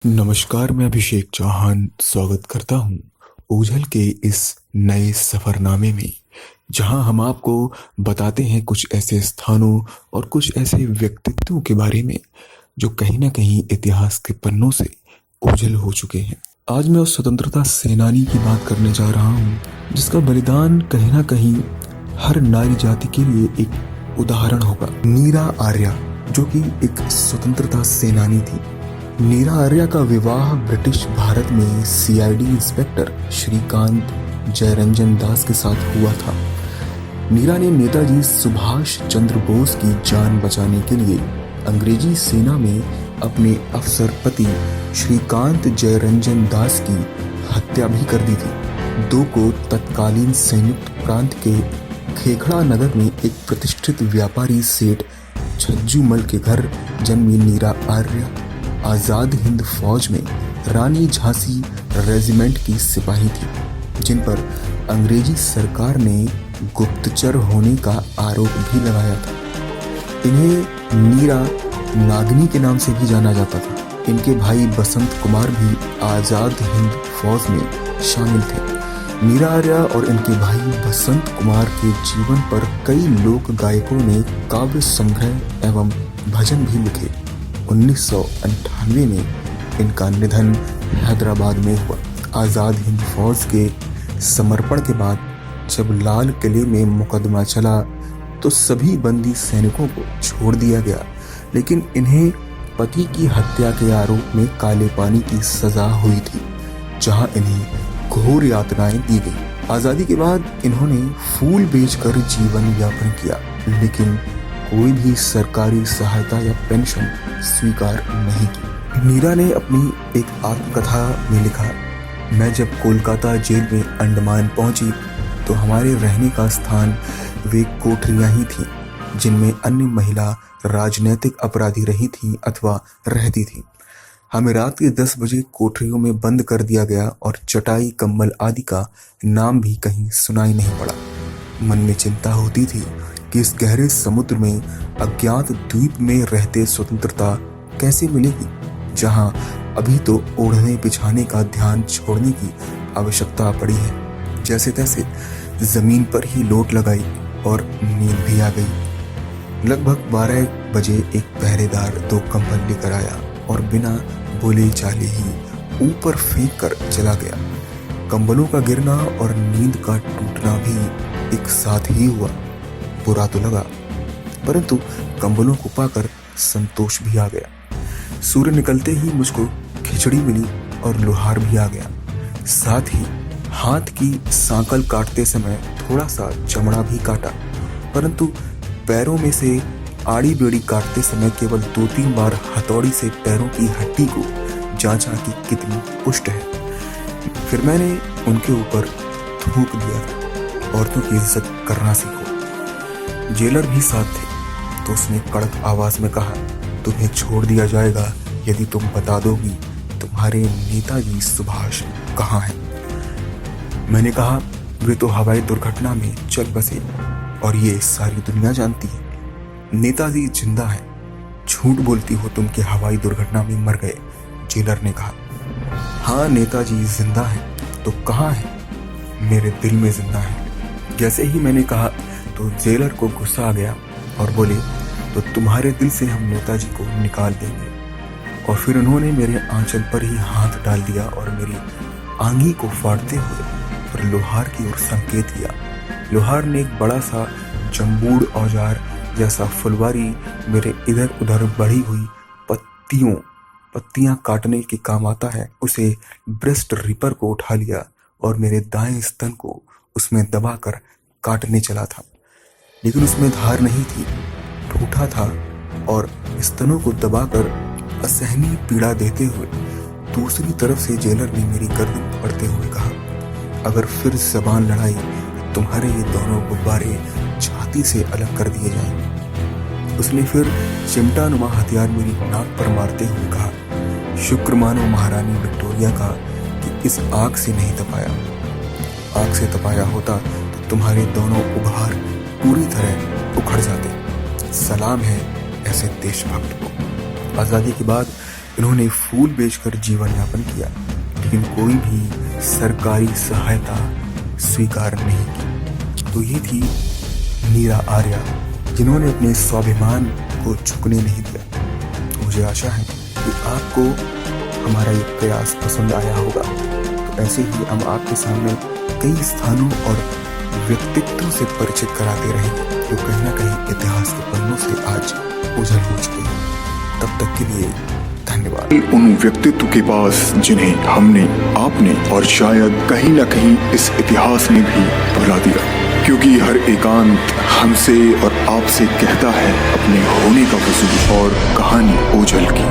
नमस्कार, मैं अभिषेक चौहान स्वागत करता हूँ ओझल के इस नए सफरनामे में, जहाँ हम आपको बताते हैं कुछ ऐसे स्थानों और कुछ ऐसे व्यक्तित्वों के बारे में जो कहीं ना कहीं इतिहास के पन्नों से ओझल हो चुके हैं। आज मैं उस स्वतंत्रता सेनानी की बात करने जा रहा हूँ जिसका बलिदान कहीं ना कहीं हर नारी जाति के लिए एक उदाहरण होगा। नीरा आर्या, जो कि एक स्वतंत्रता सेनानी थी। नीरा आर्या का विवाह ब्रिटिश भारत में सीआईडी इंस्पेक्टर श्रीकांत जयरंजन दास के साथ हुआ था। नीरा ने नेताजी सुभाष चंद्र बोस की जान बचाने के लिए अंग्रेजी सेना में अपने अफसर पति श्रीकांत जयरंजन दास की हत्या भी कर दी थी। दो को तत्कालीन संयुक्त प्रांत के खेखड़ा नगर में एक प्रतिष्ठित व्यापारी सेठ छज्जूमल के घर जन्मी नीरा आर्या आजाद हिंद फौज में रानी झांसी रेजिमेंट की सिपाही थी, जिन पर अंग्रेजी सरकार ने गुप्तचर होने का आरोप भी लगाया था। इन्हें नीरा नागनी के नाम से भी जाना जाता था। इनके भाई बसंत कुमार भी आजाद हिंद फौज में शामिल थे। नीरा आर्या और इनके भाई बसंत कुमार के जीवन पर कई लोक गायकों ने काव्य संग्रह एवं भजन भी लिखे। 1998 में इनका निधन हैदराबाद में हुआ। आज़ाद हिंद फौज के समर्पण के बाद जब लाल किले में मुकदमा चला तो सभी बंदी सैनिकों को छोड़ दिया गया, लेकिन इन्हें पति की हत्या के आरोप में काले पानी की सजा हुई थी, जहां इन्हें घोर यातनाएं दी गई। आज़ादी के बाद इन्होंने फूल बेचकर जीवन यापन किया, लेकिन कोई भी सरकारी सहायता या पेंशन स्वीकार नहीं की। नीरा ने अपनी एक आत्मकथा में लिखा, मैं जब कोलकाता जेल में अंडमान पहुंची तो हमारे रहने का स्थान वे कोठरियां ही थीं, जिनमें अन्य महिला राजनैतिक अपराधी रही थीं अथवा रहती थीं। हमें रात के 10 बजे कोठरियों में बंद कर दिया गया और चटाई कंबल आदि का नाम भी कहीं सुनाई नहीं पड़ा। मन में चिंता होती थी कि इस गहरे समुद्र में अज्ञात द्वीप में रहते स्वतंत्रता कैसे मिलेगी, जहां अभी तो ओढ़ने बिछाने का ध्यान छोड़ने की आवश्यकता पड़ी है। जैसे तैसे जमीन पर ही लोट लगाई और नींद भी आ गई। लगभग 12 बजे एक पहरेदार 2 कंबल लेकर आया और बिना बोले चाले ही ऊपर फेंक कर चला गया। कंबलों का गिरना और नींद का टूटना भी एक साथ ही हुआ। बुरा तो लगा, परंतु कंबलों को पाकर संतोष भी आ गया। सूर्य निकलते ही मुझको खिचड़ी मिली और लोहार भी आ गया। साथ ही हाथ की सांकल काटते समय थोड़ा सा चमड़ा भी काटा, परंतु पैरों में से आड़ी बेड़ी काटते समय केवल 2-3 बार हथौड़ी से पैरों की हड्डी को जांचा कि कितनी पुष्ट है। फिर मैंने उनके ऊपर थूक दिया था, औरतों की इज्जत करना सीखो। जेलर भी साथ थे, तो उसने कड़क आवाज में कहा, तुम्हें छोड़ दिया जाएगा यदि तुम बता दोगी तुम्हारे नेताजी सुभाष कहाँ हैं। मैंने कहा, वे तो हवाई दुर्घटना में चल बसे और ये सारी दुनिया जानती है। नेताजी जिंदा है, झूठ बोलती हो तुम कि हवाई दुर्घटना में मर गए। जेलर ने कहा, हाँ नेताजी जिंदा है, तो कहाँ है? मेरे दिल में जिंदा है। जैसे ही मैंने कहा तो जेलर को गुस्सा आ गया और बोले, तो तुम्हारे दिल से हम नेताजी को निकाल देंगे। और फिर उन्होंने मेरे आंचल पर ही हाथ डाल दिया और मेरी आंगी को फाड़ते हुए और लोहार की ओर संकेत किया। लोहार ने एक बड़ा सा जंबूड़ औजार जैसा फुलवारी मेरे इधर उधर बढ़ी हुई पत्तियां काटने के काम आता है, उसे ब्रेस्ट रिपर को उठा लिया और मेरे दाएं स्तन को उसमें दबाकर काटने चला था, लेकिन उसमें धार नहीं थी, ठूठा था और स्तनों को दबाकर असहनीय पीड़ा देते हुए दूसरी तरफ से जेलर ने मेरी गर्दन पकड़ते हुए कहा, अगर फिर जबान लड़ाई तो तुम्हारे ये दोनों गुब्बारे छाती से अलग कर दिए जाएंगे। उसने फिर चिमटा नुमा हथियार मेरी नाक पर मारते हुए कहा, शुक्र मानो महारानी विक्टोरिया का कि इस आग से नहीं तपाया। आग से तपाया होता तो तुम्हारे दोनों उभार पूरी तरह उखड़ जाते। सलाम है ऐसे देशभक्त को। आज़ादी के बाद इन्होंने फूल बेचकर जीवन यापन किया, लेकिन कोई भी सरकारी सहायता स्वीकार नहीं की। तो ये थी मीरा आर्या, जिन्होंने अपने स्वाभिमान को झुकने नहीं दिया। मुझे आशा है कि आपको हमारा ये प्रयास पसंद आया होगा। तो ऐसे ही हम आपके सामने कई स्थानों और व्यक्तित्वों से परिचित कराते रहेंगे, जो कहीं ना कहीं इतिहास के पन्नों से आज उजल हो चुके हैं। तब तक के लिए धन्यवाद। उन व्यक्तित्व के पास जिन्हें हमने, आपने और शायद कहीं ना कहीं इस इतिहास ने भी भुला दिया, क्योंकि हर एकांत हमसे और आपसे कहता है अपने होने का वजूद और कहानी ओझल की।